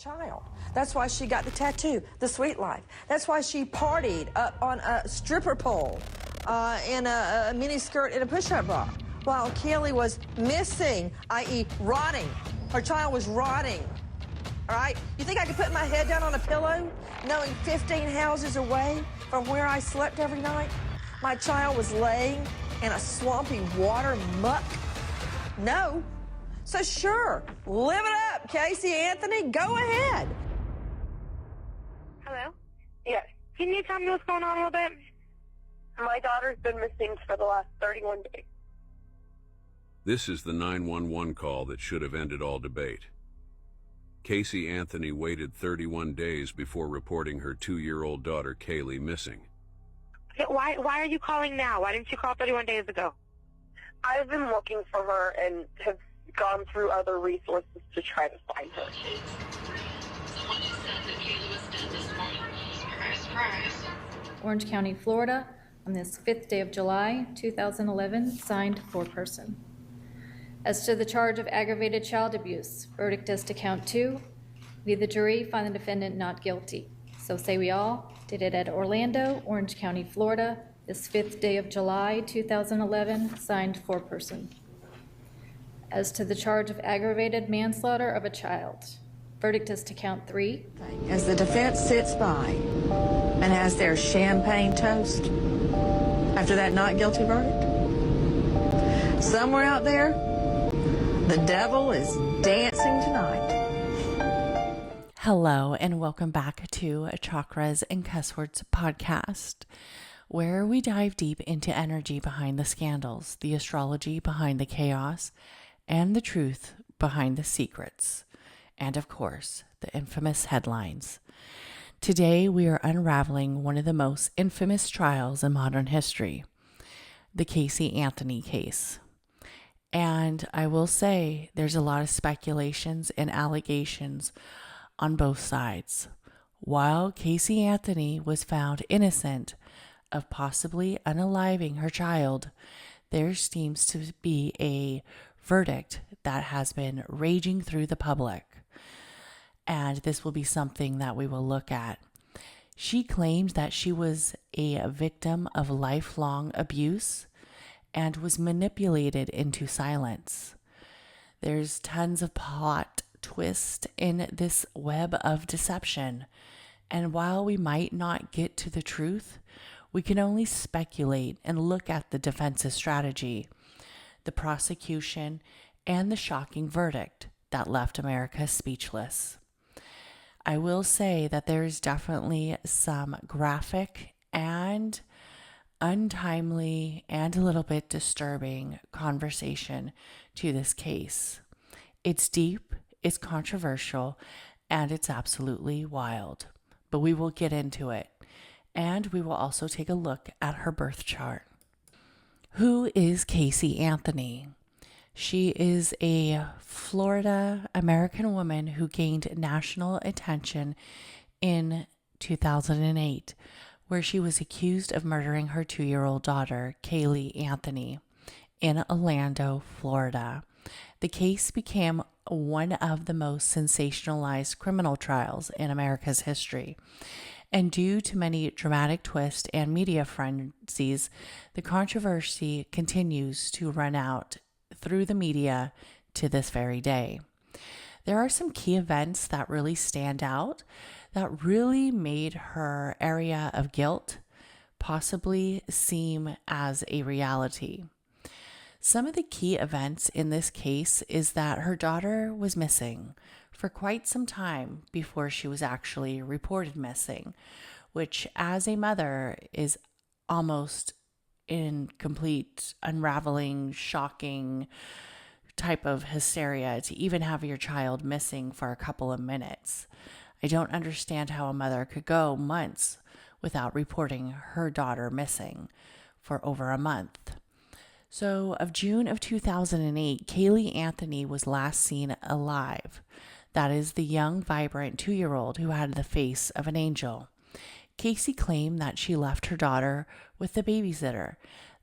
child. That's why she got the tattoo, the sweet life. That's why she partied up on a stripper pole in a mini skirt and a push-up bra while Caylee was missing, i.e. rotting. Her child was rotting. All right? You think I could put my head down on a pillow knowing 15 houses away from where I slept every night? My child was laying in a swampy water muck? No. So sure, live it up, Casey Anthony. Go ahead. Hello? Yes. Can you tell me what's going on a little bit? My daughter's been missing for the last 31 days. This is the 911 call that should have ended all debate. Casey Anthony waited 31 days before reporting her 2-year-old daughter Caylee missing. Why are you calling now? Why didn't you call 31 days ago? I've been looking for her and have gone through other resources to try to find her. Orange County, Florida, on this 5th day of July, 2011, signed foreperson. As to the charge of aggravated child abuse, verdict as to count 2, we the jury find the defendant not guilty. So say we all. Did it at Orlando, Orange County, Florida, this 5th day of July, 2011, signed foreperson. As to the charge of aggravated manslaughter of a child, verdict is to count 3. As the defense sits by and has their champagne toast after that not guilty verdict, somewhere out there, the devil is dancing tonight. Hello, and welcome back to Chakras and Cusswords podcast, where we dive deep into energy behind the scandals, the astrology behind the chaos, and the truth behind the secrets, and of course, the infamous headlines. Today, we are unraveling one of the most infamous trials in modern history, the Casey Anthony case. And I will say there's a lot of speculations and allegations on both sides. While Casey Anthony was found innocent of possibly unaliving her child, there seems to be a verdict that has been raging through the public. And this will be something that we will look at. She claimed that she was a victim of lifelong abuse and was manipulated into silence. There's tons of plot twist in this web of deception. And while we might not get to the truth, we can only speculate and look at the defense's strategy, the prosecution, and the shocking verdict that left America speechless. I will say that there is definitely some graphic and untimely and a little bit disturbing conversation to this case. It's deep, it's controversial, and it's absolutely wild. But we will get into it. And we will also take a look at her birth chart. Who is Casey Anthony? She is a Florida American woman who gained national attention in 2008, where she was accused of murdering her 2-year-old daughter, Caylee Anthony, in Orlando, Florida. The case became one of the most sensationalized criminal trials in America's history. And due to many dramatic twists and media frenzies, the controversy continues to run out through the media to this very day. There are some key events that really stand out that really made her area of guilt possibly seem as a reality. Some of the key events in this case is that her daughter was missing for quite some time before she was actually reported missing, which as a mother is almost in complete unraveling, shocking type of hysteria to even have your child missing for a couple of minutes. I don't understand how a mother could go months without reporting her daughter missing for over a month. So of June of 2008, Caylee Anthony was last seen alive. That is the young, vibrant 2-year-old who had the face of an angel. Casey claimed that she left her daughter with the babysitter,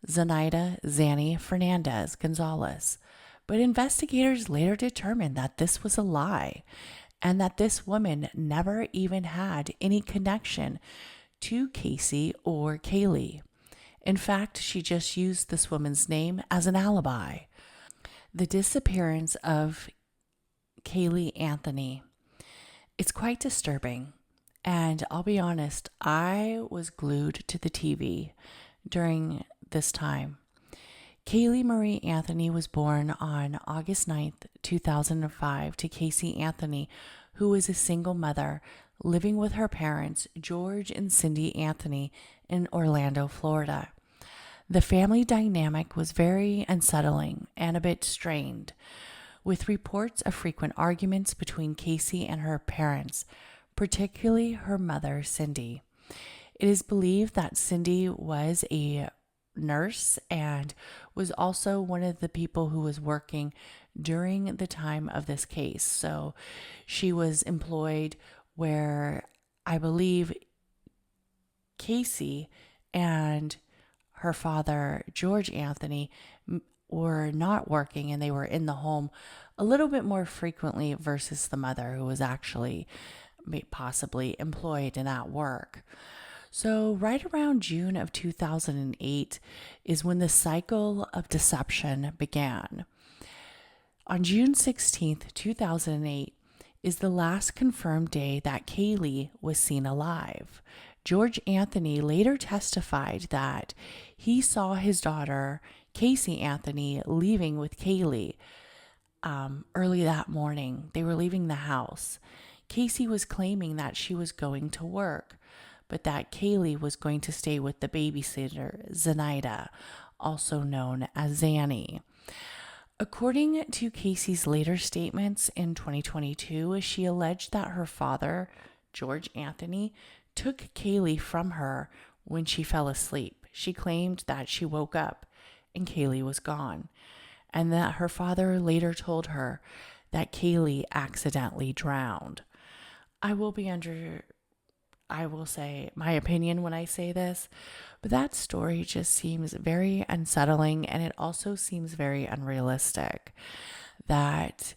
Zenaida Zanny Fernandez Gonzalez. But investigators later determined that this was a lie, and that this woman never even had any connection to Casey or Caylee. In fact, she just used this woman's name as an alibi. The disappearance of Caylee Anthony, it's quite disturbing. And I'll be honest, I was glued to the TV during this time. Caylee Marie Anthony was born on August 9th, 2005 to Casey Anthony, who was a single mother living with her parents, George and Cindy Anthony, in Orlando, Florida. The family dynamic was very unsettling and a bit strained, with reports of frequent arguments between Casey and her parents, particularly her mother, Cindy. It is believed that Cindy was a nurse and was also one of the people who was working during the time of this case. So she was employed where I believe Casey and her father, George Anthony, were not working, and they were in the home a little bit more frequently versus the mother, who was actually possibly employed in that work. So right around June of 2008 is when the cycle of deception began. On June 16th, 2008 is the last confirmed day that Caylee was seen alive. George Anthony later testified that he saw his daughter, Casey Anthony, leaving with Caylee early that morning. They were leaving the house. Casey was claiming that she was going to work, but that Caylee was going to stay with the babysitter, Zenaida, also known as Zanny. According to Casey's later statements in 2022, she alleged that her father, George Anthony, took Caylee from her when she fell asleep. She claimed that she woke up and Caylee was gone, and that her father later told her that Caylee accidentally drowned. I will say my opinion when I say this, but that story just seems very unsettling, and it also seems very unrealistic that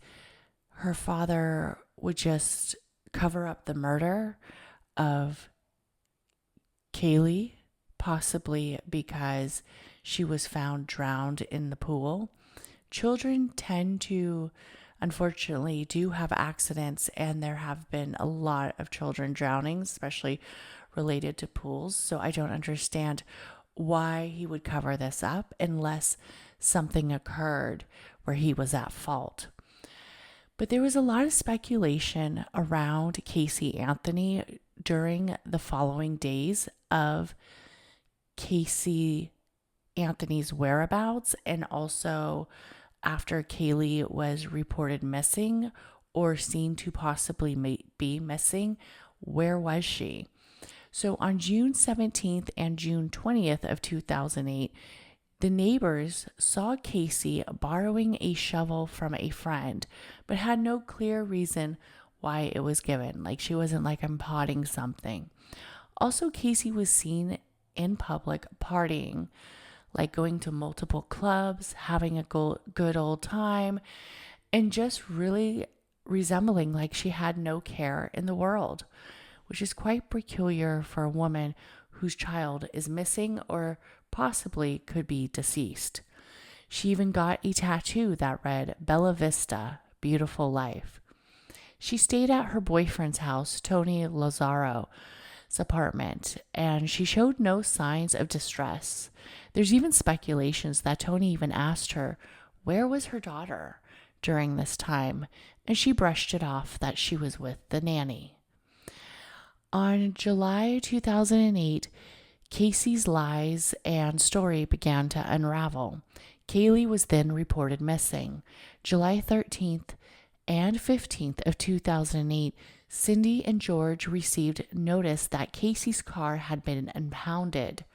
her father would just cover up the murder of Caylee, possibly because she was found drowned in the pool. Children tend to, unfortunately, do have accidents, and there have been a lot of children drowning, especially related to pools. So I don't understand why he would cover this up unless something occurred where he was at fault. But there was a lot of speculation around Casey Anthony during the following days of Casey Anthony's whereabouts, and also after Caylee was reported missing or seen to possibly be missing. Where was she? So on June 17th and June 20th of 2008, the neighbors saw Casey borrowing a shovel from a friend, but had no clear reason why it was given. Like, she wasn't like, I'm potting something. Also, Casey was seen in public partying, like going to multiple clubs, having a good old time, and just really resembling like she had no care in the world, which is quite peculiar for a woman whose child is missing or possibly could be deceased. She even got a tattoo that read Bella Vista, Beautiful Life. She stayed at her boyfriend's house, Tony Lazzaro's apartment, and she showed no signs of distress. There's even speculations that Tony even asked her, where was her daughter during this time? And she brushed it off that she was with the nanny. On July 2008, Casey's lies and story began to unravel. Caylee was then reported missing. July 13th and 15th of 2008, Cindy and George received notice that Casey's car had been impounded.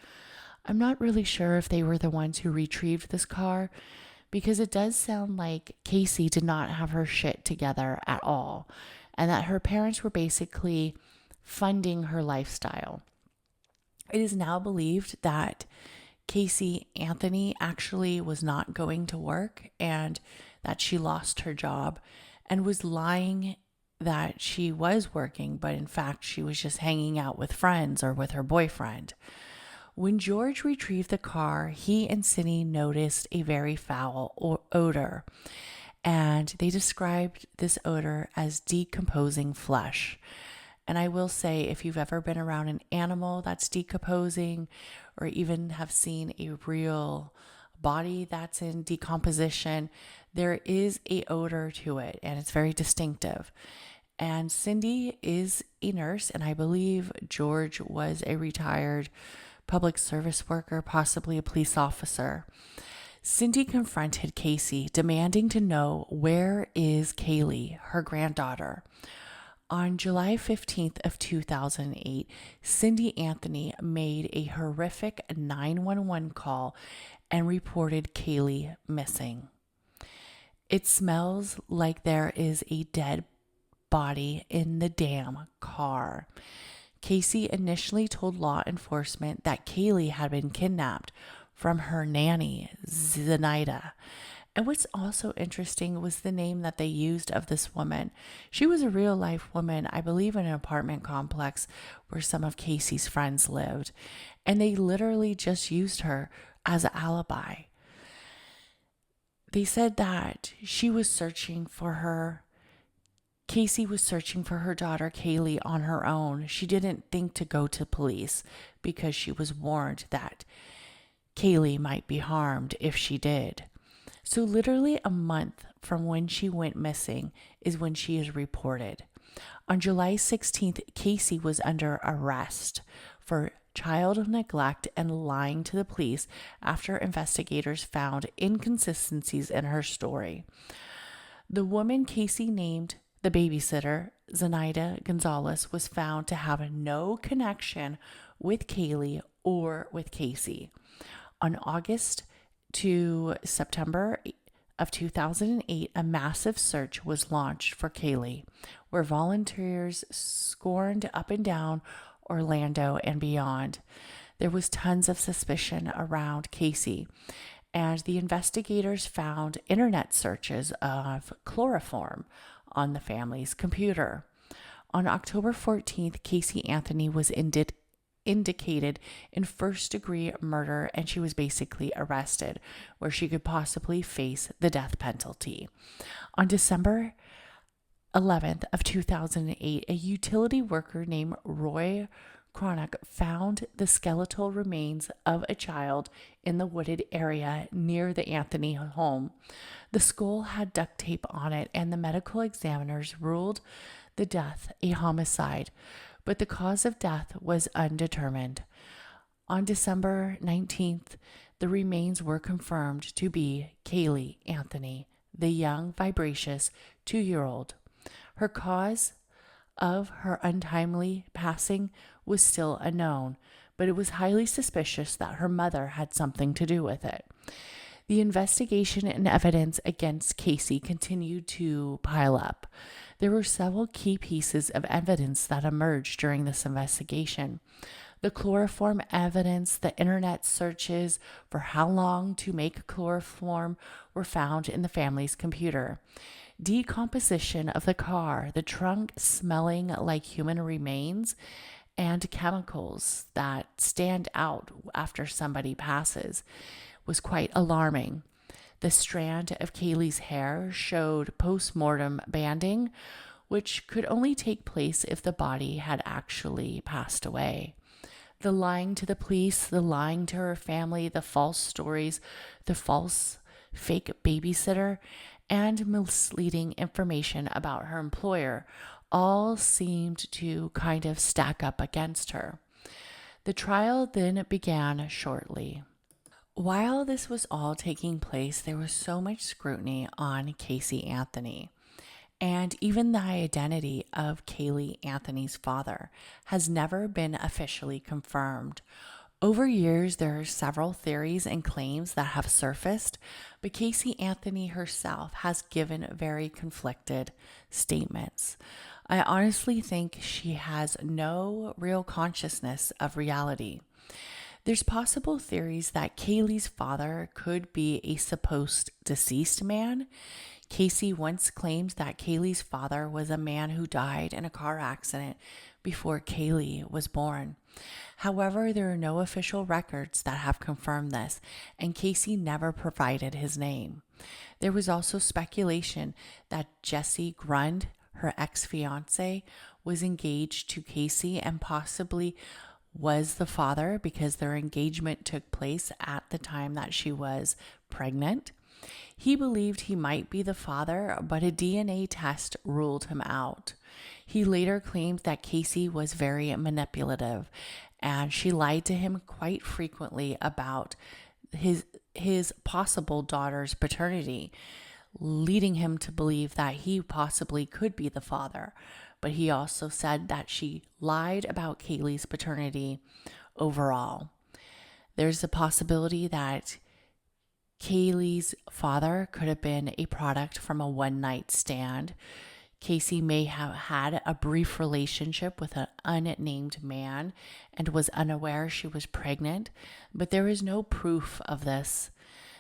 I'm not really sure if they were the ones who retrieved this car, because it does sound like Casey did not have her shit together at all, and that her parents were basically funding her lifestyle. It is now believed that Casey Anthony actually was not going to work, and that she lost her job and was lying that she was working, but in fact, she was just hanging out with friends or with her boyfriend. When George retrieved the car, he and Cindy noticed a very foul odor, and they described this odor as decomposing flesh. And I will say, if you've ever been around an animal that's decomposing, or even have seen a real body that's in decomposition, there is a odor to it, and it's very distinctive. And Cindy is a nurse, and I believe George was a retired public service worker, possibly a police officer. Cindy confronted Casey, demanding to know where is Caylee, her granddaughter. On July 15th of 2008, Cindy Anthony made a horrific 911 call and reported Caylee missing. It smells like there is a dead body in the damn car. Casey initially told law enforcement that Caylee had been kidnapped from her nanny, Zenaida. And what's also interesting was the name that they used of this woman. She was a real life woman, I believe, in an apartment complex where some of Casey's friends lived. And they literally just used her as an alibi. They said that she was searching for her. Casey was searching for her daughter Caylee on her own. She didn't think to go to police because she was warned that Caylee might be harmed if she did. So literally a month from when she went missing is when she is reported. On July 16th, Casey was under arrest for child neglect and lying to the police after investigators found inconsistencies in her story. The woman Casey named the babysitter, Zenaida Gonzalez, was found to have no connection with Caylee or with Casey. On August to September of 2008, a massive search was launched for Caylee, where volunteers scored up and down Orlando and beyond. There was tons of suspicion around Casey, and the investigators found internet searches of chloroform on the family's computer. On October 14th, Casey Anthony was indicated in first-degree murder, and she was basically arrested, where she could possibly face the death penalty. On December 11th of 2008, a utility worker named Roy Chronic found the skeletal remains of a child in the wooded area near the Anthony home. The skull had duct tape on it, and the medical examiners ruled the death a homicide, but the cause of death was undetermined. On December 19th, the remains were confirmed to be Caylee Anthony, the young, vivacious 2-year-old. Her cause of her untimely passing was still unknown, but it was highly suspicious that her mother had something to do with it. The investigation and evidence against Casey continued to pile up. There were several key pieces of evidence that emerged during this investigation. The chloroform evidence, the internet searches for how long to make chloroform were found in the family's computer. Decomposition of the car, the trunk smelling like human remains, and chemicals that stand out after somebody passes was quite alarming. The strand of Caylee's hair showed post-mortem banding, which could only take place if the body had actually passed away. The lying to the police, the lying to her family, the false stories, the false fake babysitter, and misleading information about her employer all seemed to kind of stack up against her. The trial then began shortly. While this was all taking place, there was so much scrutiny on Casey Anthony. And even the identity of Caylee Anthony's father has never been officially confirmed. Over years, there are several theories and claims that have surfaced, but Casey Anthony herself has given very conflicted statements. I honestly think she has no real consciousness of reality. There's possible theories that Caylee's father could be a supposed deceased man. Casey once claimed that Caylee's father was a man who died in a car accident before Caylee was born. However, there are no official records that have confirmed this, and Casey never provided his name. There was also speculation that Jesse Grund, her ex-fiance, was engaged to Casey and possibly was the father because their engagement took place at the time that she was pregnant. He believed he might be the father, but a DNA test ruled him out. He later claimed that Casey was very manipulative, and she lied to him quite frequently about his possible daughter's paternity, leading him to believe that he possibly could be the father. But he also said that she lied about Caylee's paternity overall. There's a possibility that Caylee's father could have been a product from a one-night stand. Casey may have had a brief relationship with an unnamed man and was unaware she was pregnant, but there is no proof of this.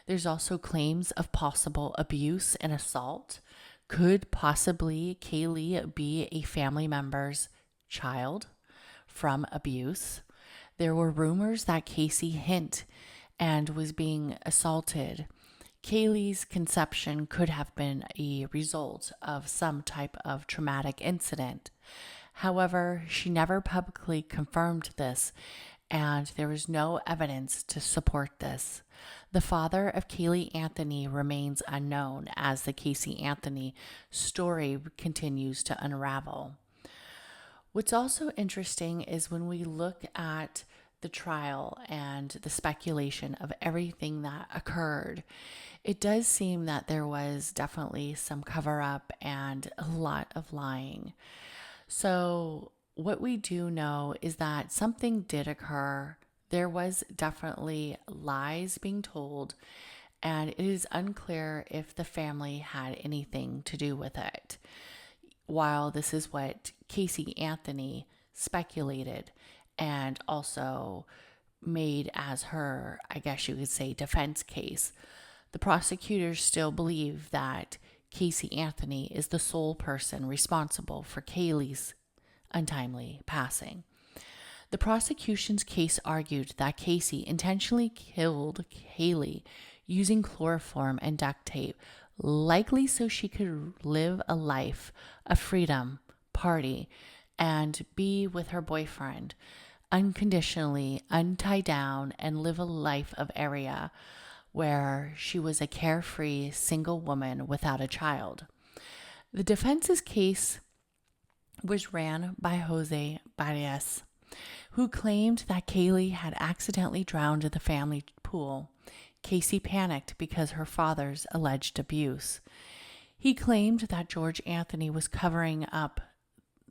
There's also claims of possible abuse and assault. Could possibly Caylee be a family member's child from abuse? There were rumors that Casey hid and was being assaulted. Caylee's conception could have been a result of some type of traumatic incident. However, she never publicly confirmed this, and there is no evidence to support this. The father of Caylee Anthony remains unknown as the Casey Anthony story continues to unravel. What's also interesting is when we look at the trial and the speculation of everything that occurred, it does seem that there was definitely some cover up and a lot of lying. So what we do know is that something did occur. There was definitely lies being told, and it is unclear if the family had anything to do with it. While this is what Casey Anthony speculated and also made as her, I guess you could say, defense case, the prosecutors still believe that Casey Anthony is the sole person responsible for Caylee's untimely passing. The prosecution's case argued that Casey intentionally killed Caylee using chloroform and duct tape, likely so she could live a life of freedom, party, and be with her boyfriend unconditionally, untie down, and live a life of area where she was a carefree single woman without a child. The defense's case was ran by Jose Barrias, who claimed that Caylee had accidentally drowned in the family pool. Casey panicked because her father's alleged abuse. He claimed that George Anthony was covering up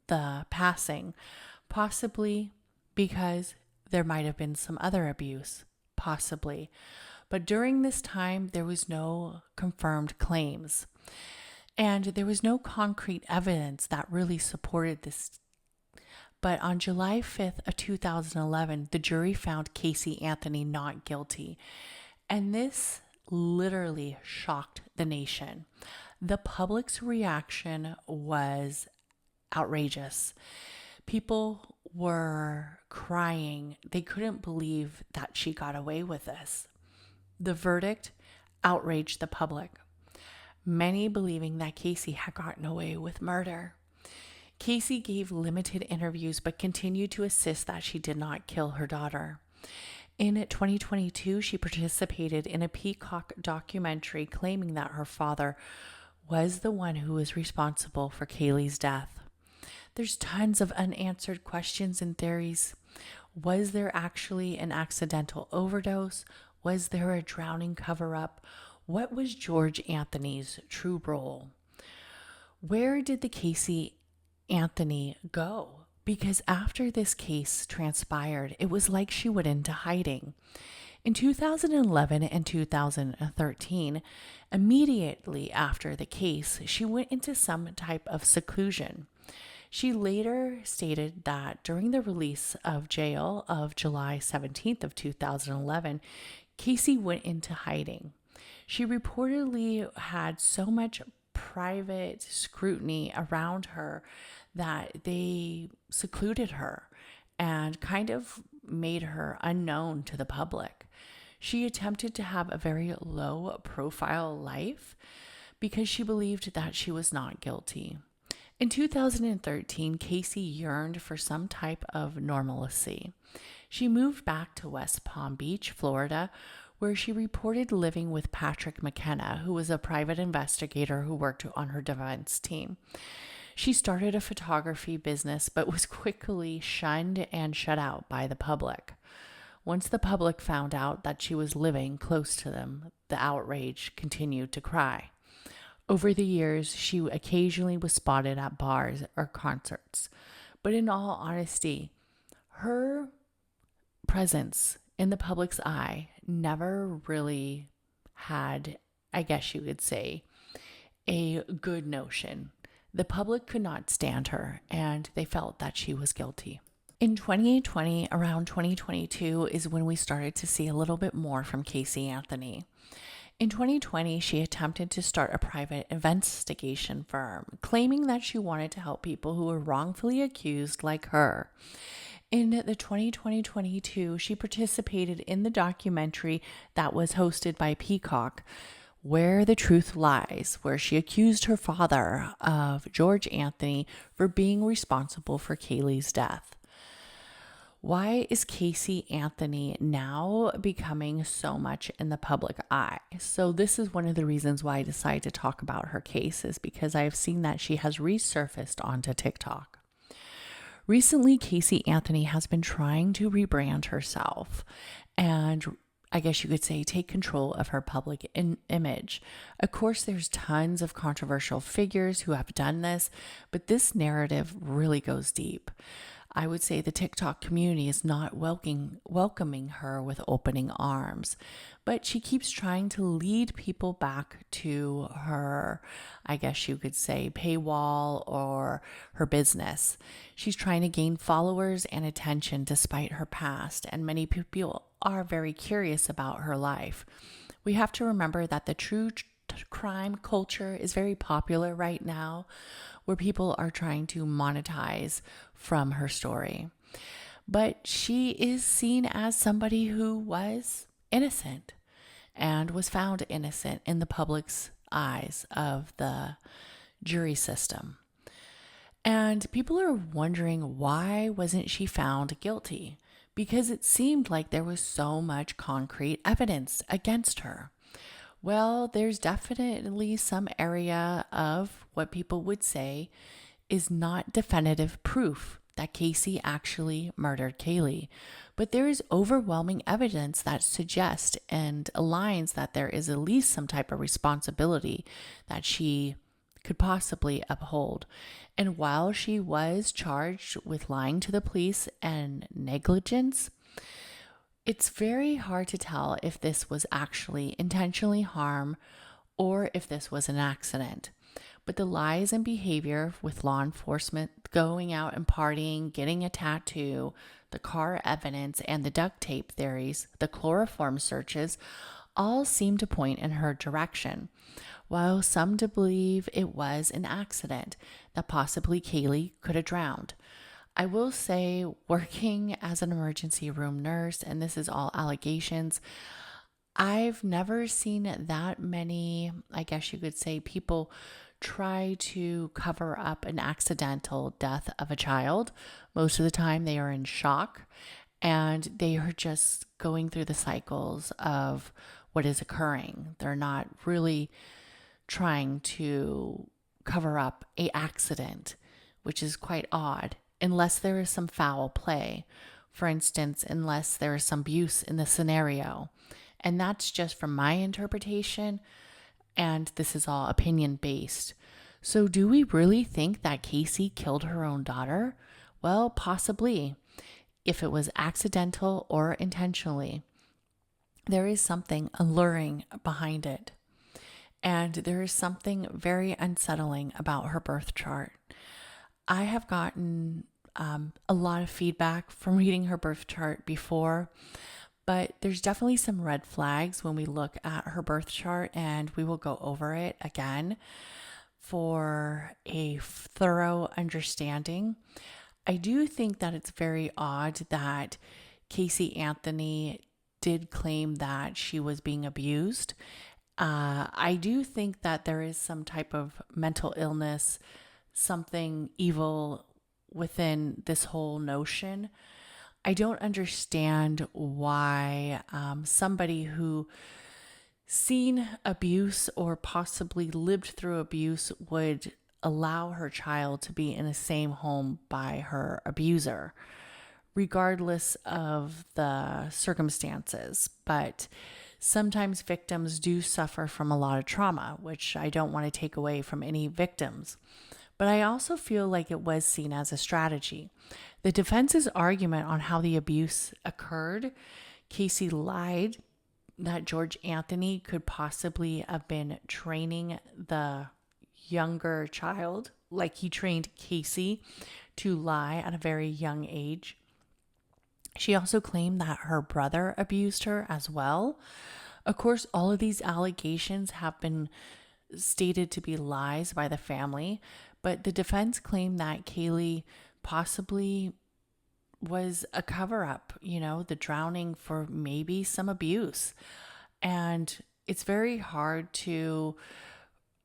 the passing, possibly because there might have been some other abuse, possibly. But during this time, there was no confirmed claims, and there was no concrete evidence that really supported this. But on July 5th of 2011, the jury found Casey Anthony not guilty. And this literally shocked the nation. The public's reaction was outrageous. People were crying. They couldn't believe that she got away with this. The verdict outraged the public, many believing that Casey had gotten away with murder. Casey gave limited interviews but continued to insist that she did not kill her daughter. In 2022, she participated in a Peacock documentary claiming that her father was the one who was responsible for Caylee's death. There's tons of unanswered questions and theories. Was there actually an accidental overdose? Was there a drowning cover-up? What was George Anthony's true role? Where did the Casey Anthony go? Because after this case transpired, it was like she went into hiding. In 2011 and 2013, immediately after the case, she went into some type of seclusion. She later stated that during the release of jail of July 17th of 2011, Caylee went into hiding. She reportedly had so much private scrutiny around her that they secluded her and kind of made her unknown to the public. She attempted to have a very low profile life because she believed that she was not guilty. In 2013, Caylee yearned for some type of normalcy. She moved back to West Palm Beach, Florida, where she reported living with Patrick McKenna, who was a private investigator who worked on her defense team. She started a photography business, but was quickly shunned and shut out by the public. Once the public found out that she was living close to them, the outrage continued to cry. Over the years, she occasionally was spotted at bars or concerts. But in all honesty, her presence in the public's eye never really had, I guess you could say, a good notion. The public could not stand her, and they felt that she was guilty. In 2020, around 2022, is when we started to see a little bit more from Caylee Anthony. In 2020, she attempted to start a private investigation firm, claiming that she wanted to help people who were wrongfully accused like her. In the 2020-22, she participated in the documentary that was hosted by Peacock, Where the Truth Lies, where she accused her father of George Anthony for being responsible for Caylee's death. Why is Caylee Anthony now becoming so much in the public eye? So this is one of the reasons why I decided to talk about her case, is because I have seen that she has resurfaced onto TikTok. Recently, Caylee Anthony has been trying to rebrand herself and, I guess you could say, take control of her public image. Of course, there's tons of controversial figures who have done this, but this narrative really goes deep. I would say the TikTok community is not welcoming her with opening arms, but she keeps trying to lead people back to her, I guess you could say, paywall or her business. She's trying to gain followers and attention despite her past, and many people are very curious about her life. We have to remember that the true crime culture is very popular right now, where people are trying to monetize from her story. But she is seen as somebody who was innocent and was found innocent in the public's eyes of the jury system. And people are wondering, why wasn't she found guilty? Because it seemed like there was so much concrete evidence against her. Well, there's definitely some area of what people would say is not definitive proof that Caylee actually murdered Caylee, but there is overwhelming evidence that suggests and aligns that there is at least some type of responsibility that she could possibly uphold. And while she was charged with lying to the police and negligence, it's very hard to tell if this was actually intentionally harm or if this was an accident. But the lies and behavior with law enforcement, going out and partying, getting a tattoo, the car evidence, and the duct tape theories, the chloroform searches, all seem to point in her direction, while some to believe it was an accident, that possibly Caylee could have drowned. I will say, working as an emergency room nurse, and this is all allegations, I've never seen that many, I guess you could say, people try to cover up an accidental death of a child. Most of the time they are in shock and they are just going through the cycles of what is occurring. They're not really trying to cover up an accident, which is quite odd, unless there is some foul play. For instance, unless there is some abuse in the scenario. And that's just from my interpretation, and this is all opinion based. So do we really think that Caylee killed her own daughter? Well, possibly, if it was accidental or intentionally. There is something alluring behind it. And there is something very unsettling about her birth chart. I have gotten a lot of feedback from reading her birth chart before, but there's definitely some red flags when we look at her birth chart, and we will go over it again for a thorough understanding. I do think that it's very odd that Casey Anthony did claim that she was being abused. I do think that there is some type of mental illness, something evil within this whole notion. I don't understand why somebody who seen abuse or possibly lived through abuse would allow her child to be in the same home by her abuser, regardless of the circumstances. But sometimes victims do suffer from a lot of trauma, which I don't want to take away from any victims. But I also feel like it was seen as a strategy. The defense's argument on how the abuse occurred, Casey lied that George Anthony could possibly have been training the younger child, like he trained Casey to lie at a very young age. She also claimed that her brother abused her as well. Of course, all of these allegations have been stated to be lies by the family, but the defense claimed that Caylee possibly was a cover-up, the drowning for maybe some abuse. And it's very hard to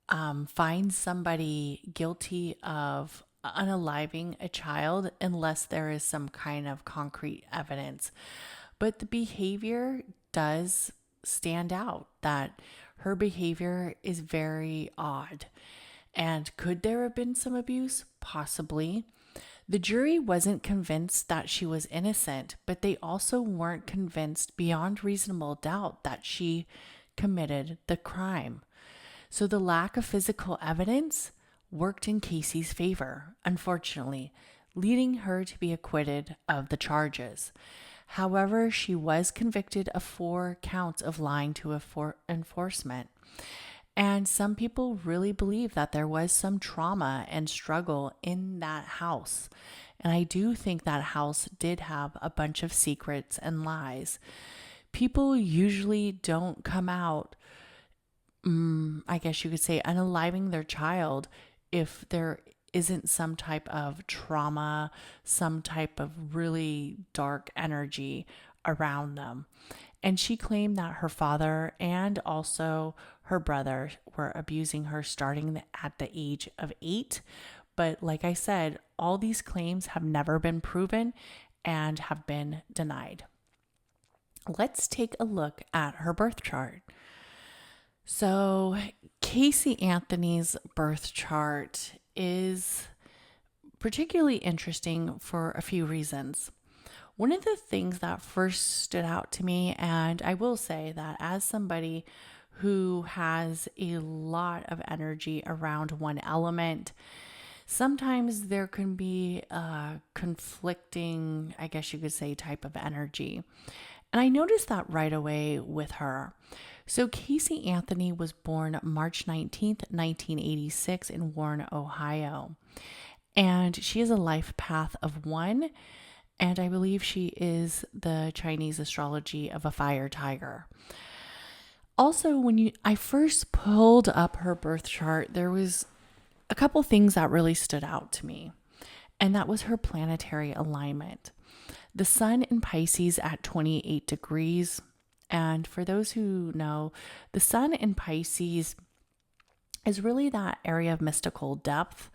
find somebody guilty of unaliving a child unless there is some kind of concrete evidence. But the behavior does stand out, that her behavior is very odd. And could there have been some abuse? Possibly. The jury wasn't convinced that she was innocent, but they also weren't convinced beyond reasonable doubt that she committed the crime. So the lack of physical evidence worked in Casey's favor, unfortunately, leading her to be acquitted of the charges. However, she was convicted of 4 counts of lying to enforcement. And some people really believe that there was some trauma and struggle in that house. And I do think that house did have a bunch of secrets and lies. People usually don't come out, I guess you could say, unaliving their child if there isn't some type of trauma, some type of really dark energy around them. And she claimed that her father and also her brother were abusing her starting at the age of 8. But like I said, all these claims have never been proven and have been denied. Let's take a look at her birth chart. So Casey Anthony's birth chart is particularly interesting for a few reasons. One of the things that first stood out to me, and I will say that as somebody who has a lot of energy around one element, sometimes there can be a conflicting, I guess you could say, type of energy. And I noticed that right away with her. So Casey Anthony was born March 19th, 1986 in Warren, Ohio. And she has a life path of 1. And I believe she is the Chinese astrology of a fire tiger. Also, when I first pulled up her birth chart, there was a couple things that really stood out to me. And that was her planetary alignment. The sun in Pisces at 28 degrees. And for those who know, the sun in Pisces is really that area of mystical depth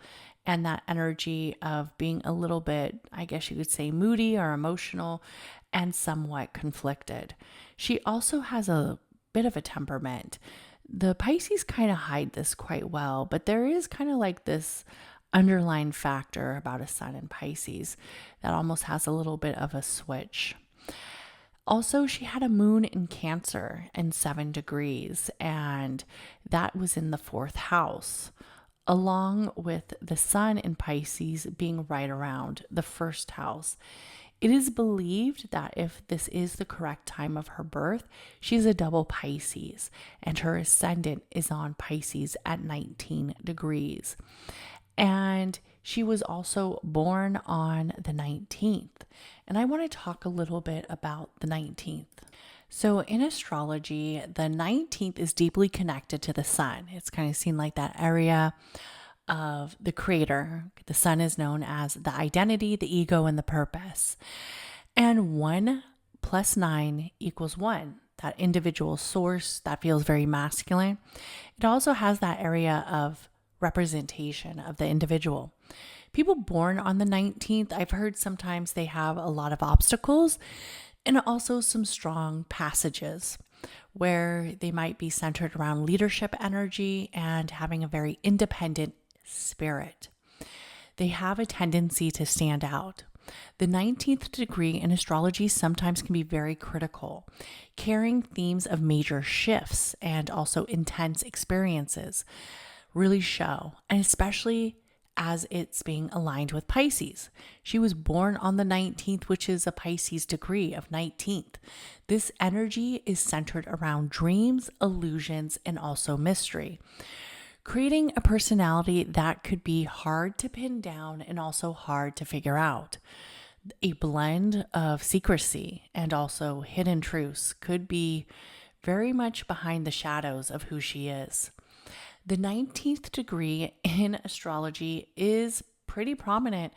and that energy of being a little bit, I guess you could say, moody or emotional and somewhat conflicted. She also has a bit of a temperament. The Pisces kind of hide this quite well, but there is kind of like this underlying factor about a sun in Pisces that almost has a little bit of a switch. Also, she had a moon in Cancer in 7 degrees, and that was in the 4th house, along with the sun in Pisces being right around the 1st house. It is believed that if this is the correct time of her birth, she's a double Pisces, and her ascendant is on Pisces at 19 degrees. And she was also born on the 19th. And I want to talk a little bit about the 19th. So in astrology, the 19th is deeply connected to the sun. It's kind of seen like that area of the creator. The sun is known as the identity, the ego, and the purpose. And 1 + 9 = 1. That individual source that feels very masculine. It also has that area of representation of the individual. People born on the 19th, I've heard sometimes they have a lot of obstacles and also some strong passages where they might be centered around leadership energy and having a very independent spirit. They have a tendency to stand out. The 19th degree in astrology sometimes can be very critical, carrying themes of major shifts and also intense experiences really show, and especially as it's being aligned with Pisces. She was born on the 19th, which is a Pisces degree of 19th. This energy is centered around dreams, illusions, and also mystery, creating a personality that could be hard to pin down and also hard to figure out. A blend of secrecy and also hidden truths could be very much behind the shadows of who she is. The 19th degree in astrology is pretty prominent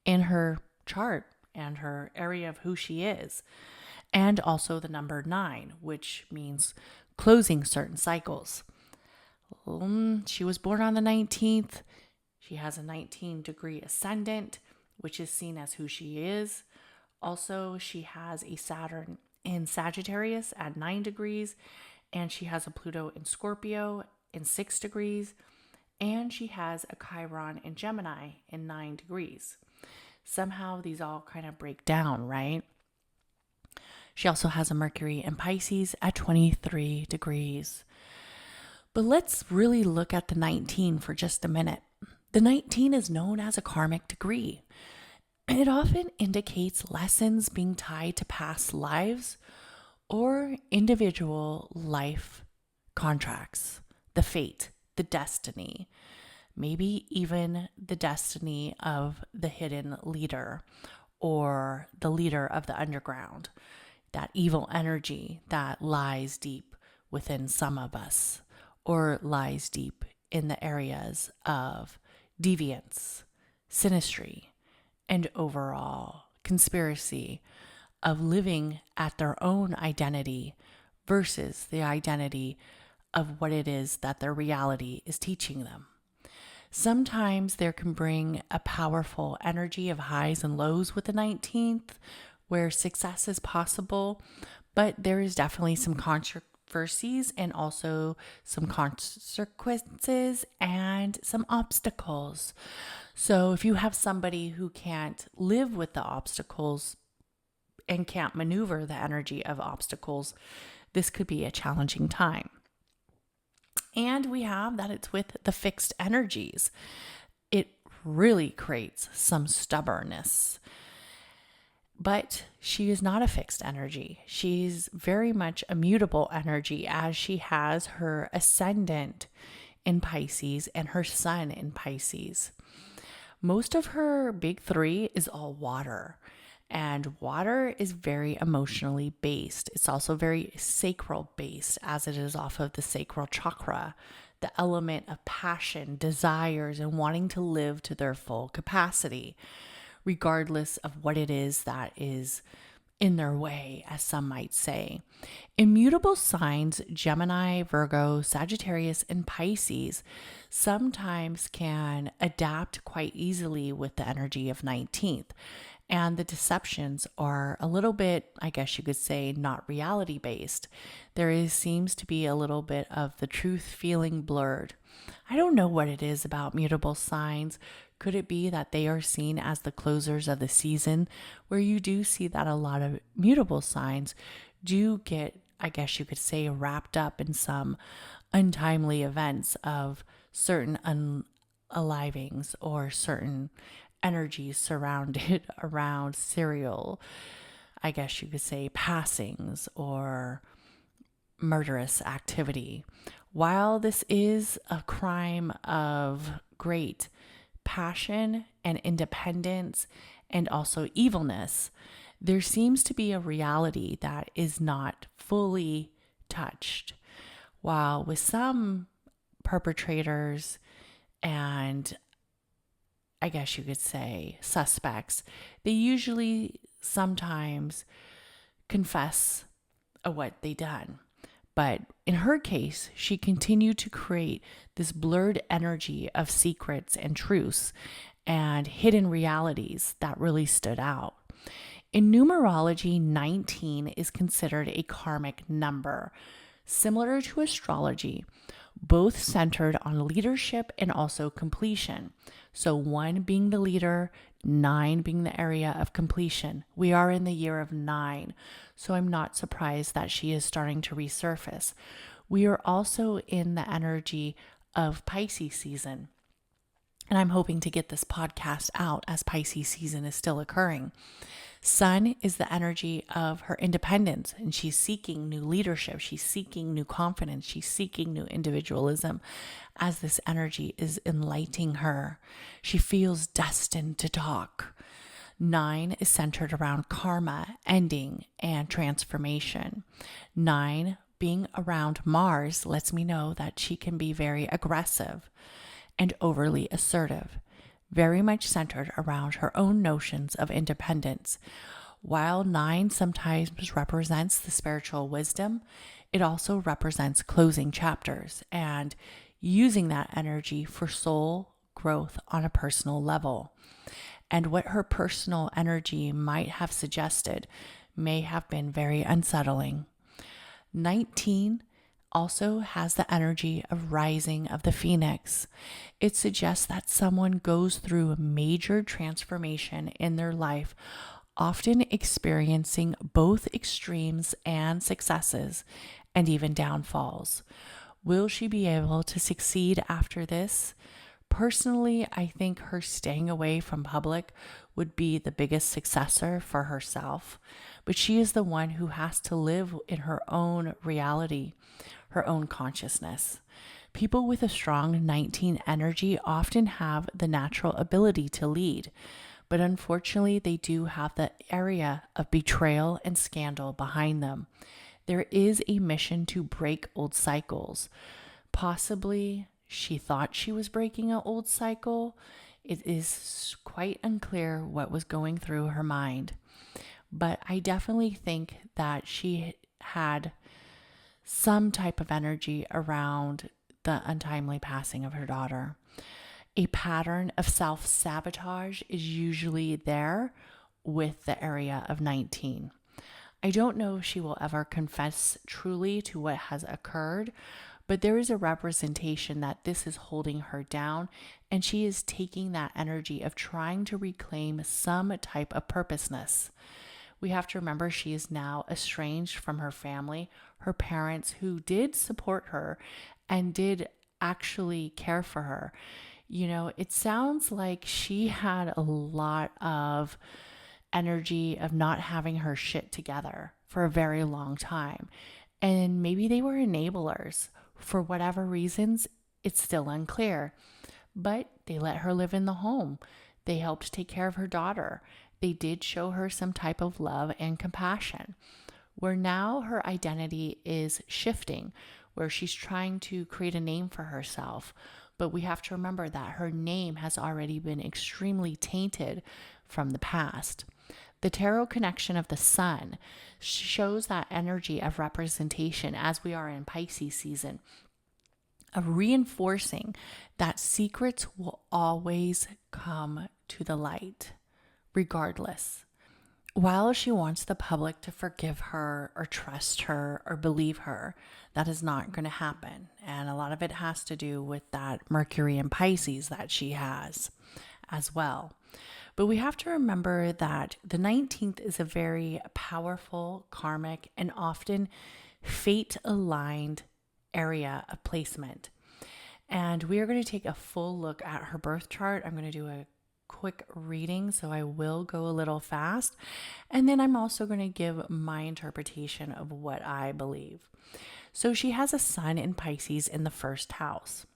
in her chart and her area of who she is, and also the number 9, which means closing certain cycles. She was born on the 19th. She has a 19 degree ascendant, which is seen as who she is. Also, she has a Saturn in Sagittarius at 9 degrees, and she has a Pluto in Scorpio in 6 degrees, and she has a Chiron in Gemini in 9 degrees. Somehow these all kind of break down, right? She also has a Mercury in Pisces at 23 degrees. But let's really look at the 19 for just a minute. The 19 is known as a karmic degree. It often indicates lessons being tied to past lives or individual life contracts, the fate, the destiny, maybe even the destiny of the hidden leader or the leader of the underground, that evil energy that lies deep within some of us or lies deep in the areas of deviance, synastry, and overall conspiracy of living at their own identity versus the identity of what it is that their reality is teaching them. Sometimes there can bring a powerful energy of highs and lows with the 19th, where success is possible, but there is definitely some controversies and also some consequences and some obstacles. So if you have somebody who can't live with the obstacles and can't maneuver the energy of obstacles, this could be a challenging time. And we have that it's with the fixed energies. It really creates some stubbornness. But she is not a fixed energy. She's very much a mutable energy, as she has her ascendant in Pisces and her sun in Pisces. Most of her big 3 is all water. And water is very emotionally based. It's also very sacral based, as it is off of the sacral chakra, the element of passion, desires, and wanting to live to their full capacity, regardless of what it is that is in their way, as some might say. Immutable signs, Gemini, Virgo, Sagittarius, and Pisces, sometimes can adapt quite easily with the energy of 19th. And the deceptions are a little bit, I guess you could say, not reality based. Seems to be a little bit of the truth feeling blurred. I don't know what it is about mutable signs. Could it be that they are seen as the closers of the season, where you do see that a lot of mutable signs do get, I guess you could say, wrapped up in some untimely events of certain unalivings or certain energies surrounded around serial, I guess you could say, passings or murderous activity. While this is a crime of great passion and independence and also evilness, there seems to be a reality that is not fully touched. While with some perpetrators and I guess you could say suspects, they usually sometimes confess of what they done. But in her case, she continued to create this blurred energy of secrets and truths and hidden realities that really stood out. In numerology, 19 is considered a karmic number, similar to astrology, both centered on leadership and also completion. So 1 being the leader, 9 being the area of completion. We are in the year of 9, so I'm not surprised that she is starting to resurface. We are also in the energy of Pisces season, and I'm hoping to get this podcast out as Pisces season is still occurring. Sun is the energy of her independence, and she's seeking new leadership. She's seeking new confidence. She's seeking new individualism as this energy is enlightening her. She feels destined to talk. 9 is centered around karma, ending, and transformation. 9 being around Mars lets me know that she can be very aggressive and overly assertive, very much centered around her own notions of independence. While 9 sometimes represents the spiritual wisdom, it also represents closing chapters and using that energy for soul growth on a personal level. And what her personal energy might have suggested may have been very unsettling. 19 also has the energy of rising of the phoenix. It suggests that someone goes through a major transformation in their life, often experiencing both extremes and successes and even downfalls. Will she be able to succeed after this? Personally, I think her staying away from public would be the biggest successor for herself, but she is the one who has to live in her own reality, her own consciousness. People with a strong 19 energy often have the natural ability to lead, but unfortunately they do have the area of betrayal and scandal behind them. There is a mission to break old cycles. Possibly she thought she was breaking an old cycle. It is quite unclear what was going through her mind. But I definitely think that she had some type of energy around the untimely passing of her daughter. A pattern of self-sabotage is usually there with the area of 19. I don't know if she will ever confess truly to what has occurred, but there is a representation that this is holding her down, and she is taking that energy of trying to reclaim some type of purposeness. We have to remember she is now estranged from her family, her parents who did support her and did actually care for her. You know, it sounds like she had a lot of energy of not having her shit together for a very long time. And maybe they were enablers. For whatever reasons, it's still unclear. But they let her live in the home. They helped take care of her daughter. They did show her some type of love and compassion. Where now her identity is shifting, where she's trying to create a name for herself. But we have to remember that her name has already been extremely tainted from the past. The tarot connection of the sun shows that energy of representation as we are in Pisces season, of reinforcing that secrets will always come to the light, regardless. While she wants the public to forgive her or trust her or believe her, that is not going to happen. And a lot of it has to do with that Mercury in Pisces that she has as well. But we have to remember that the 19th is a very powerful, karmic, and often fate-aligned area of placement. And we are going to take a full look at her birth chart. I'm going to do a quick reading, so I will go a little fast. And then I'm also going to give my interpretation of what I believe. So she has a sun in Pisces in the first house.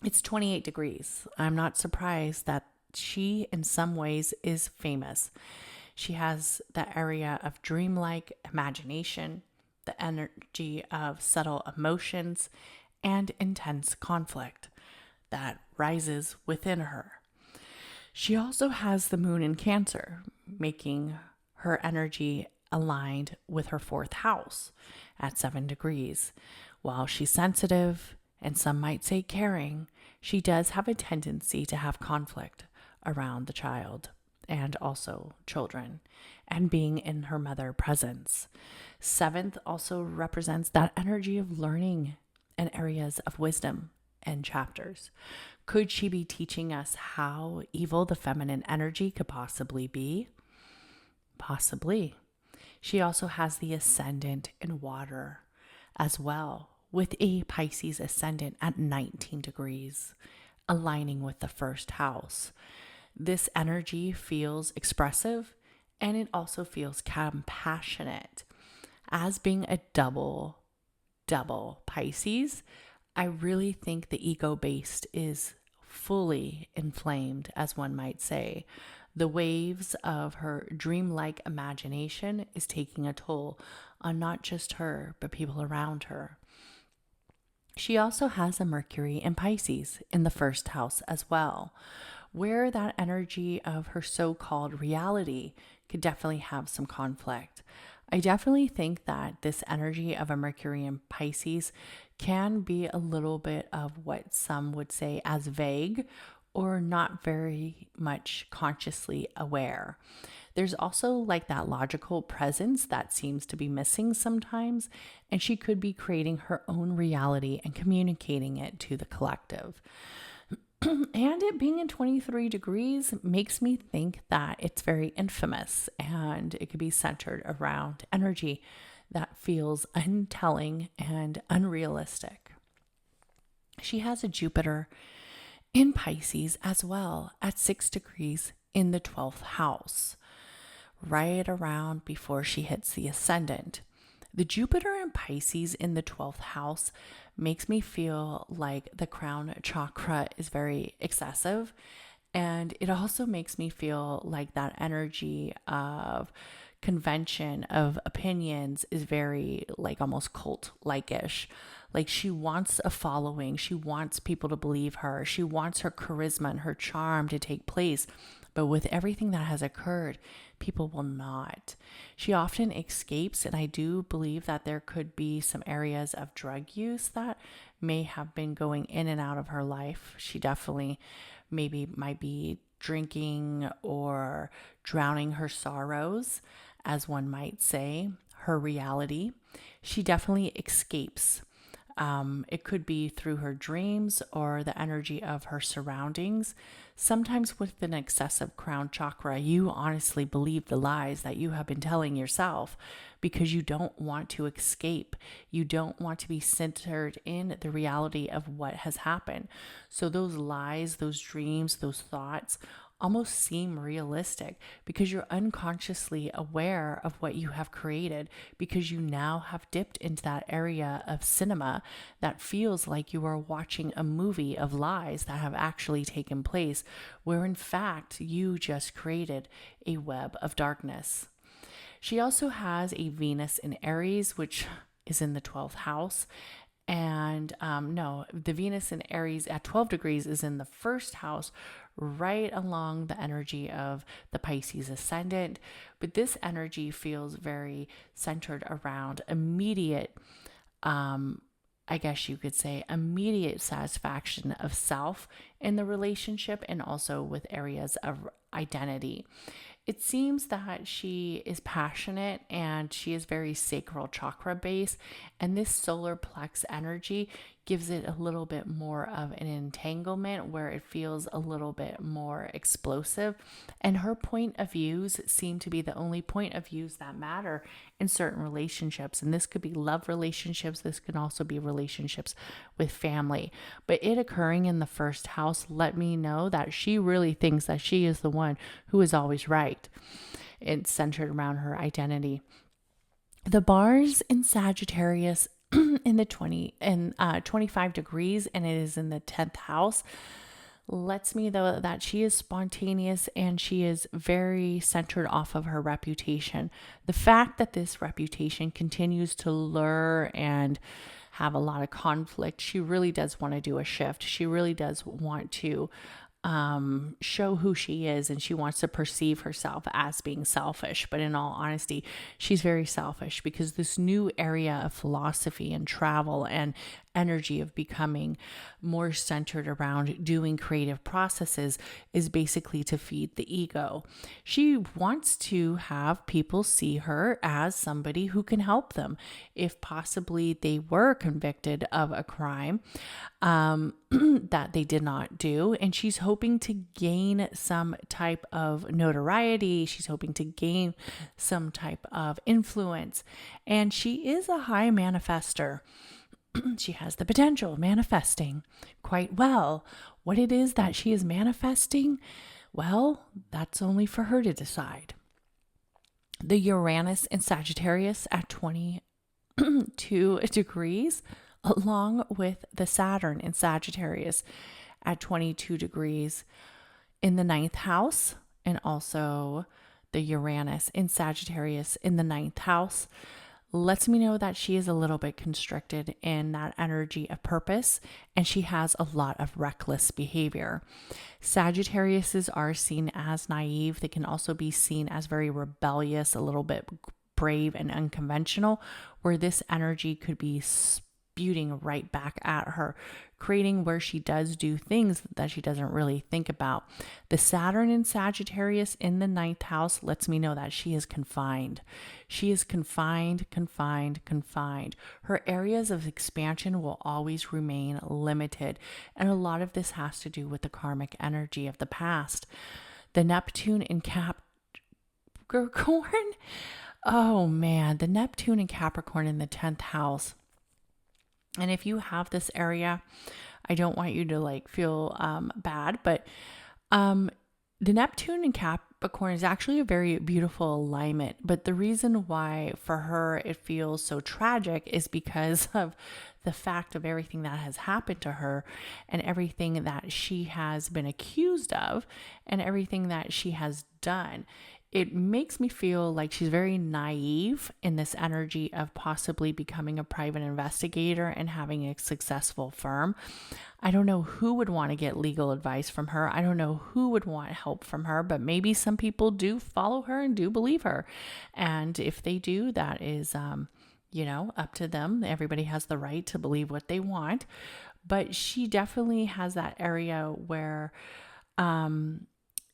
It's 28 degrees. I'm not surprised that she in some ways is famous. She has the area of dreamlike imagination, the energy of subtle emotions, and intense conflict that rises within her. She also has the moon in Cancer, making her energy aligned with her 4th house at 7 degrees. While she's sensitive, and some might say caring, she does have a tendency to have conflict around the child and also children and being in her mother presence. 7th also represents that energy of learning and areas of wisdom and chapters. Could she be teaching us how evil the feminine energy could possibly be? Possibly. She also has the ascendant in water as well, with a Pisces ascendant at 19 degrees, aligning with the 1st house. This energy feels expressive and it also feels compassionate. As being a double Pisces, I really think the ego-based is fully inflamed, as one might say. The waves of her dreamlike imagination is taking a toll on not just her, but people around her. She also has a Mercury in Pisces in the 1st house as well, where that energy of her so-called reality could definitely have some conflict. I definitely think that this energy of a Mercury in Pisces can be a little bit of what some would say as vague or not very much consciously aware. There's also like that logical presence that seems to be missing sometimes, and she could be creating her own reality and communicating it to the collective. And it being in 23 degrees makes me think that it's very infamous and it could be centered around energy that feels untelling and unrealistic. She has a Jupiter in Pisces as well at 6 degrees in the 12th house, right around before she hits the ascendant. The Jupiter in Pisces in the 12th house makes me feel like the crown chakra is very excessive. And it also makes me feel like that energy of convention, of opinions is very like almost cult-like-ish. Like she wants a following. She wants people to believe her. She wants her charisma and her charm to take place. But with everything that has occurred, people will not. She often escapes, and I do believe that there could be some areas of drug use that may have been going in and out of her life. She definitely maybe might be drinking or drowning her sorrows, as one might say, her reality. She definitely escapes. It could be through her dreams or the energy of her surroundings. Sometimes with an excessive crown chakra, you honestly believe the lies that you have been telling yourself because you don't want to escape. You don't want to be centered in the reality of what has happened. So those lies, those dreams, those thoughts almost seem realistic because you're unconsciously aware of what you have created, because you now have dipped into that area of cinema that feels like you are watching a movie of lies that have actually taken place, where in fact you just created a web of darkness. She also has a Venus in Aries, which is in the 12th house. And the Venus in Aries at 12 degrees is in the 1st house, right along the energy of the Pisces ascendant. But this energy feels very centered around immediate, I guess you could say, immediate satisfaction of self in the relationship and also with areas of identity. It seems that she is passionate and she is very sacral chakra based, and this solar plex energy gives it a little bit more of an entanglement where it feels a little bit more explosive, and her point of views seem to be the only point of views that matter in certain relationships. And this could be love relationships, this can also be relationships with family. But it occurring in the 1st house let me know that she really thinks that she is the one who is always right. It's centered around her identity. The bars in Sagittarius in the 25 degrees, and it is in the 10th house, lets me know that she is spontaneous and she is very centered off of her reputation. The fact that this reputation continues to lure and have a lot of conflict, she really does want to do a shift. She really does want to show who she is, and she wants to perceive herself as being selfish. But in all honesty, she's very selfish, because this new area of philosophy and travel and energy of becoming more centered around doing creative processes is basically to feed the ego. She wants to have people see her as somebody who can help them if possibly they were convicted of a crime that they did not do. And she's hoping to gain some type of notoriety. She's hoping to gain some type of influence. And she is a high manifester. She has the potential of manifesting quite well. What it is that she is manifesting, well, that's only for her to decide. The Uranus in Sagittarius at 22 degrees, along with the Saturn in Sagittarius at 22 degrees in the 9th house, and also the Uranus in Sagittarius in the 9th house, lets me know that she is a little bit constricted in that energy of purpose, and she has a lot of reckless behavior. Sagittariuses are seen as naive. They can also be seen as very rebellious, a little bit brave and unconventional, where this energy could be spewing right back at her, creating where she does do things that she doesn't really think about. The Saturn in Sagittarius in the 9th house lets me know that she is confined. She is confined. Her areas of expansion will always remain limited. And a lot of this has to do with the karmic energy of the past. The Neptune in Capricorn. Oh man, the Neptune in Capricorn in the 10th house. And if you have this area, I don't want you to feel bad, but the Neptune in Capricorn is actually a very beautiful alignment. But the reason why for her it feels so tragic is because of the fact of everything that has happened to her and everything that she has been accused of and everything that she has done. It makes me feel like she's very naive in this energy of possibly becoming a private investigator and having a successful firm. I don't know who would want to get legal advice from her. I don't know who would want help from her, but maybe some people do follow her and do believe her. And if they do, that is, up to them. Everybody has the right to believe what they want. But she definitely has that area where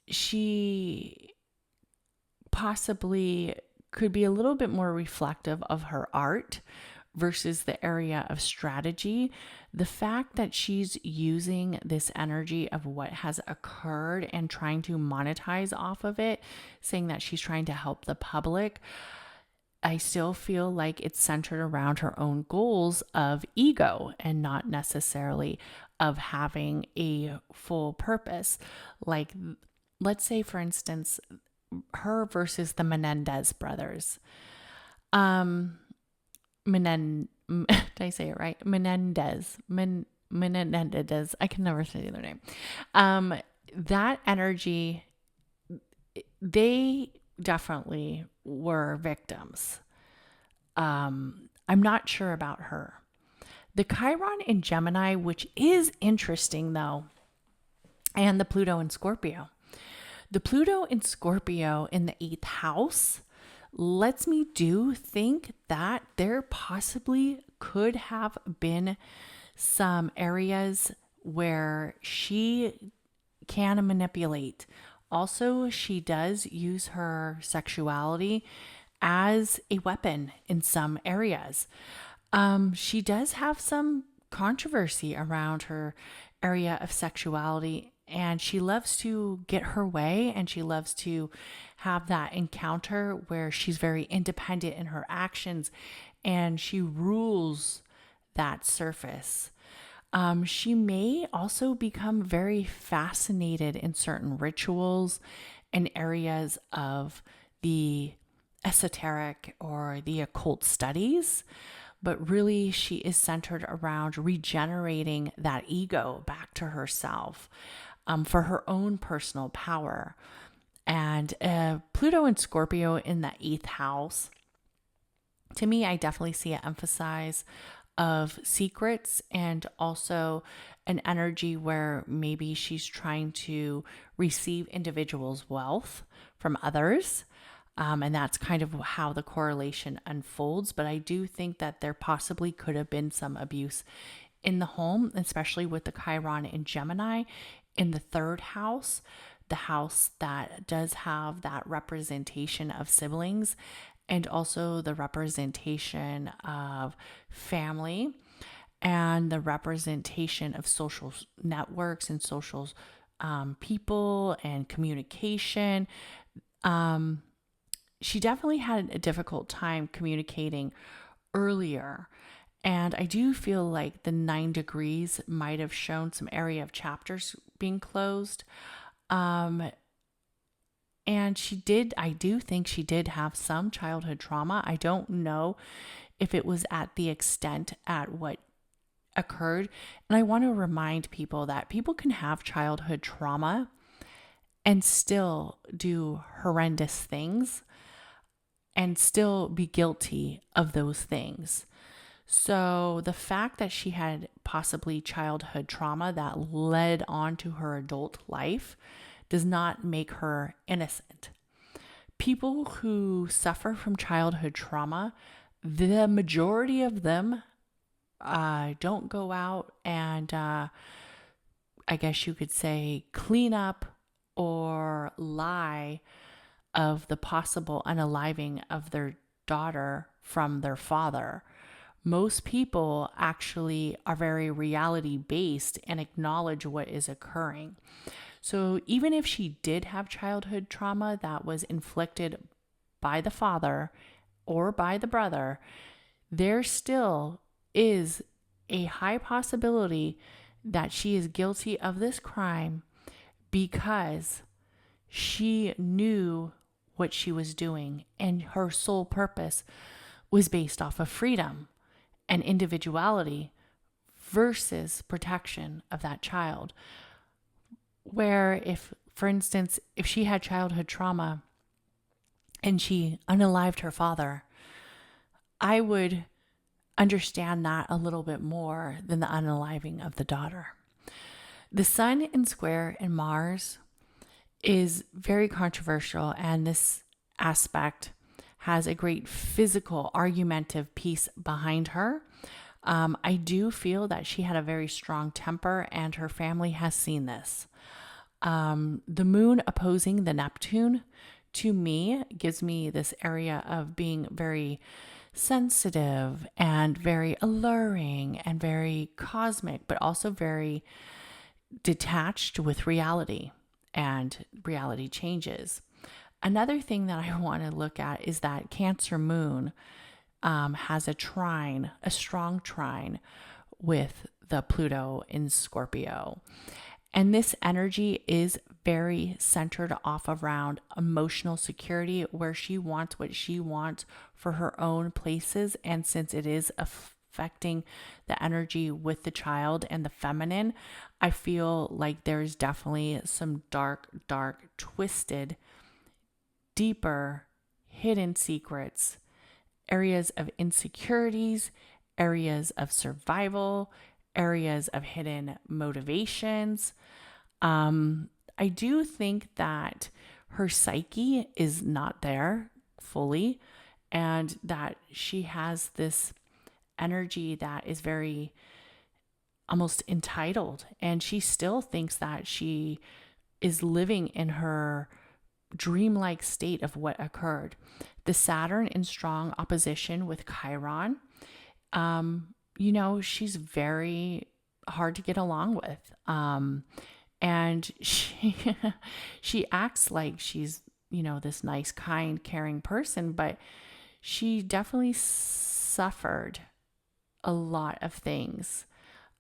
she possibly could be a little bit more reflective of her art versus the area of strategy. The fact that she's using this energy of what has occurred and trying to monetize off of it, saying that she's trying to help the public, I still feel like it's centered around her own goals of ego and not necessarily of having a full purpose. Like, let's say, for instance, her versus the Menendez brothers. Did I say it right? Menendez. I can never say their name. That energy, they definitely were victims. I'm not sure about her. The Chiron in Gemini, which is interesting though, and the Pluto in Scorpio. The Pluto in Scorpio in the 8th house lets me think that there possibly could have been some areas where she can manipulate. Also, she does use her sexuality as a weapon in some areas. She does have some controversy around her area of sexuality, and she loves to get her way, and she loves to have that encounter where she's very independent in her actions and she rules that surface. She may also become very fascinated in certain rituals and areas of the esoteric or the occult studies, but really she is centered around regenerating that ego back to herself. for her own personal power. And Pluto and Scorpio in the 8th house, to me, I definitely see an emphasis of secrets and also an energy where maybe she's trying to receive individuals' wealth from others. And that's kind of how the correlation unfolds. But I do think that there possibly could have been some abuse in the home, especially with the Chiron in Gemini in the 3rd house, the house that does have that representation of siblings and also the representation of family and the representation of social networks and social people and communication. She definitely had a difficult time communicating earlier. And I do feel like the 9 degrees might have shown some area of chapters being closed. And I do think she did have some childhood trauma. I don't know if it was at the extent at what occurred. And I want to remind people that people can have childhood trauma and still do horrendous things and still be guilty of those things. So the fact that she had possibly childhood trauma that led on to her adult life does not make her innocent. People who suffer from childhood trauma, the majority of them don't go out and I guess you could say clean up or lie of the possible unaliving of their daughter from their father. Most people actually are very reality based and acknowledge what is occurring. So even if she did have childhood trauma that was inflicted by the father or by the brother, there still is a high possibility that she is guilty of this crime because she knew what she was doing and her sole purpose was based off of freedom and individuality versus protection of that child. Where if, for instance, if she had childhood trauma and she unalived her father, I would understand that a little bit more than the unaliving of the daughter. The Sun in square in Mars is very controversial, and this aspect has a great physical, argumentative piece behind her. I do feel that she had a very strong temper, and her family has seen this. The moon opposing the Neptune, to me, gives me this area of being very sensitive and very alluring and very cosmic, but also very detached with reality and reality changes. Another thing that I want to look at is that Cancer moon has a trine, a strong trine with the Pluto in Scorpio. And this energy is very centered off around emotional security, where she wants what she wants for her own places. And since it is affecting the energy with the child and the feminine, I feel like there's definitely some dark, twisted, deeper, hidden secrets, areas of insecurities, areas of survival, areas of hidden motivations. I do think that her psyche is not there fully, and that she has this energy that is very almost entitled, and she still thinks that she is living in her dreamlike state of what occurred. The Saturn in strong opposition with Chiron, she's very hard to get along with. And she acts like she's, this nice, kind, caring person, but she definitely suffered a lot of things.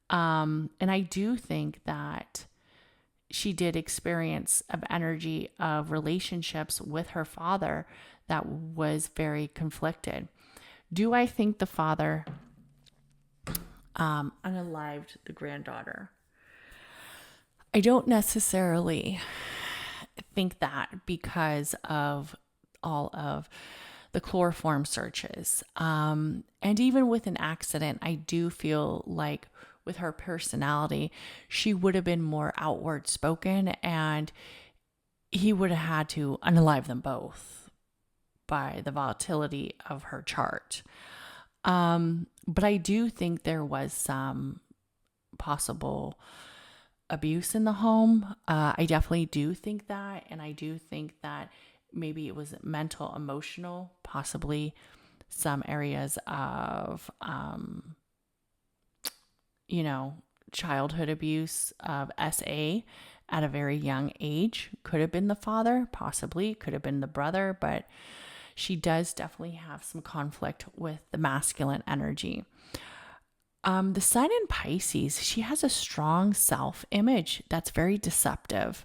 And I do think that she did experience of energy of relationships with her father that was very conflicted. Do I think the father unalived the granddaughter? I don't necessarily think that because of all of the chloroform searches. And even with an accident, I do feel like with her personality, she would have been more outward spoken, and he would have had to unalive them both by the volatility of her chart. But I do think there was some possible abuse in the home. I definitely do think that. And I do think that maybe it was mental, emotional, possibly some areas of, childhood abuse of SA at a very young age. Could have been the father, possibly, could have been the brother, but she does definitely have some conflict with the masculine energy. The sun in Pisces, she has a strong self-image that's very deceptive.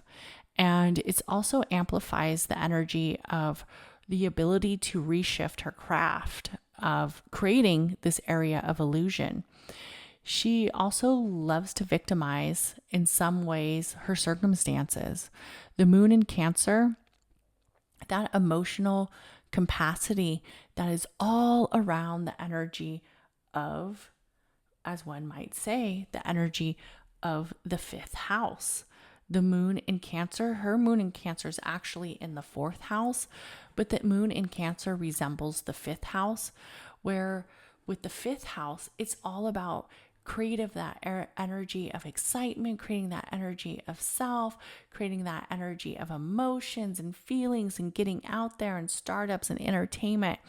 And it also amplifies the energy of the ability to reshift her craft of creating this area of illusion. She also loves to victimize, in some ways, her circumstances. The moon in Cancer, that emotional capacity that is all around the energy of, as one might say, the energy of the fifth house. The moon in Cancer, her moon in Cancer is actually in the fourth house, but the moon in Cancer resembles the fifth house, where with the fifth house, it's all about creative, that energy of excitement, creating that energy of self, creating that energy of emotions and feelings and getting out there and startups and entertainment,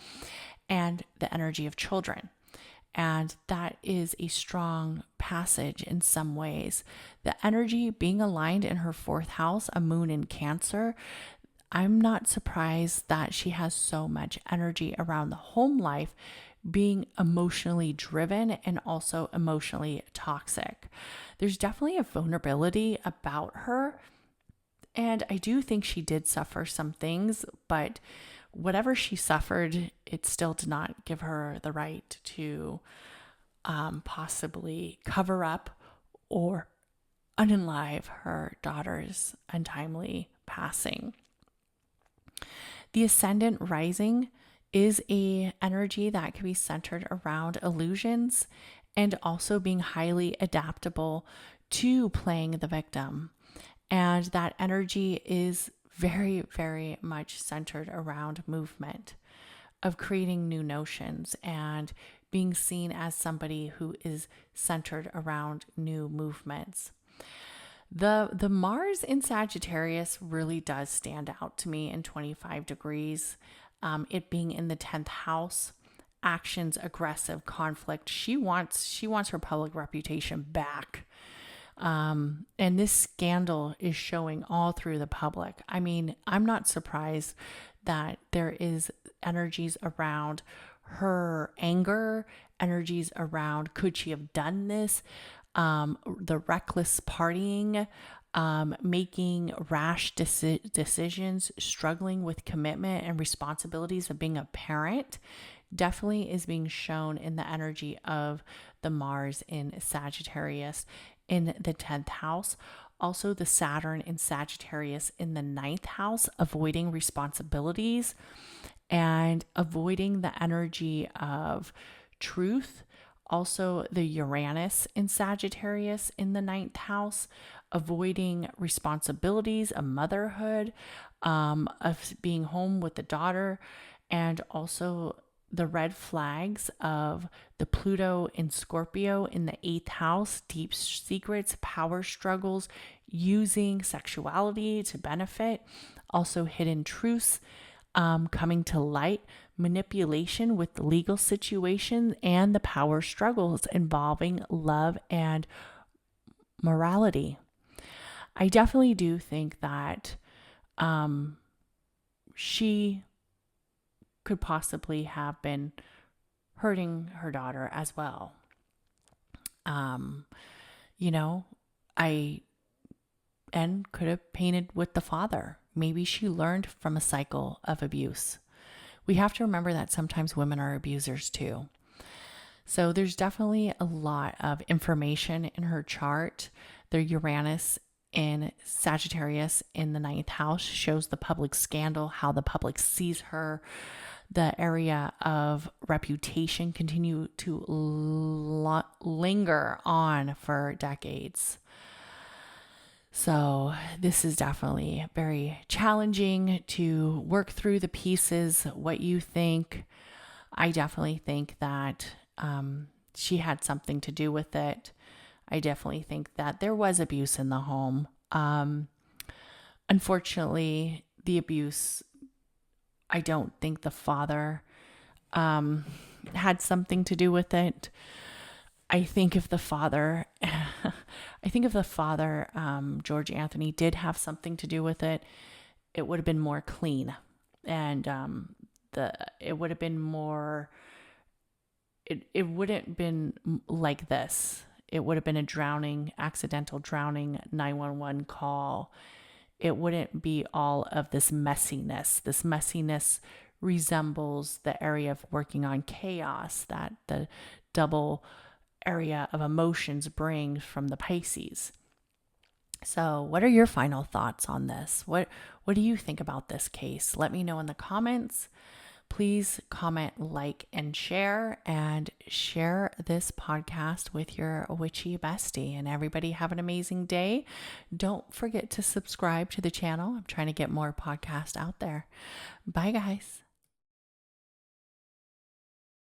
and the energy of children. And that is a strong passage in some ways. The energy being aligned in her fourth house, a moon in Cancer, I'm not surprised that she has so much energy around the home life being emotionally driven and also emotionally toxic. There's definitely a vulnerability about her. And I do think she did suffer some things, but whatever she suffered, it still did not give her the right to possibly cover up or unalive her daughter's untimely passing. The ascendant rising is a energy that can be centered around illusions and also being highly adaptable to playing the victim. And that energy is very, very much centered around movement, of creating new notions and being seen as somebody who is centered around new movements. The Mars in Sagittarius really does stand out to me in 25 degrees. It being in the 10th house, actions, aggressive, conflict. She wants her public reputation back. And this scandal is showing all through the public. I mean, I'm not surprised that there is energies around her anger, energies around could she have done this, the reckless partying, making rash decisions, struggling with commitment and responsibilities of being a parent, definitely is being shown in the energy of the Mars in Sagittarius in the 10th house. Also the Saturn in Sagittarius in the 9th house, avoiding responsibilities and avoiding the energy of truth. Also the Uranus in Sagittarius in the 9th house, avoiding responsibilities of motherhood, of being home with the daughter, and also the red flags of the Pluto in Scorpio in the 8th house, deep secrets, power struggles, using sexuality to benefit, also hidden truths coming to light, manipulation with the legal situation, and the power struggles involving love and morality. I definitely do think that she could possibly have been hurting her daughter as well. And could have painted with the father. Maybe she learned from a cycle of abuse. We have to remember that sometimes women are abusers too. So there's definitely a lot of information in her chart. The Uranus in Sagittarius in the 9th house shows the public scandal, how the public sees her. The area of reputation continue to linger on for decades. So this is definitely very challenging to work through the pieces, what you think. I definitely think that she had something to do with it. I definitely think that there was abuse in the home. Unfortunately, the abuse, I don't think the father had something to do with it. I think if the father, George Anthony did have something to do with it, it would have been more clean, and it would have been more. It wouldn't been like this. It would have been a drowning, accidental drowning 911 call. It wouldn't be all of this messiness. This messiness resembles the area of working on chaos that the double area of emotions brings from the Pisces. So what are your final thoughts on this? What do you think about this case? Let me know in the comments. Please comment, like, and share this podcast with your witchy bestie. And everybody have an amazing day. Don't forget to subscribe to the channel. I'm trying to get more podcasts out there. Bye, guys.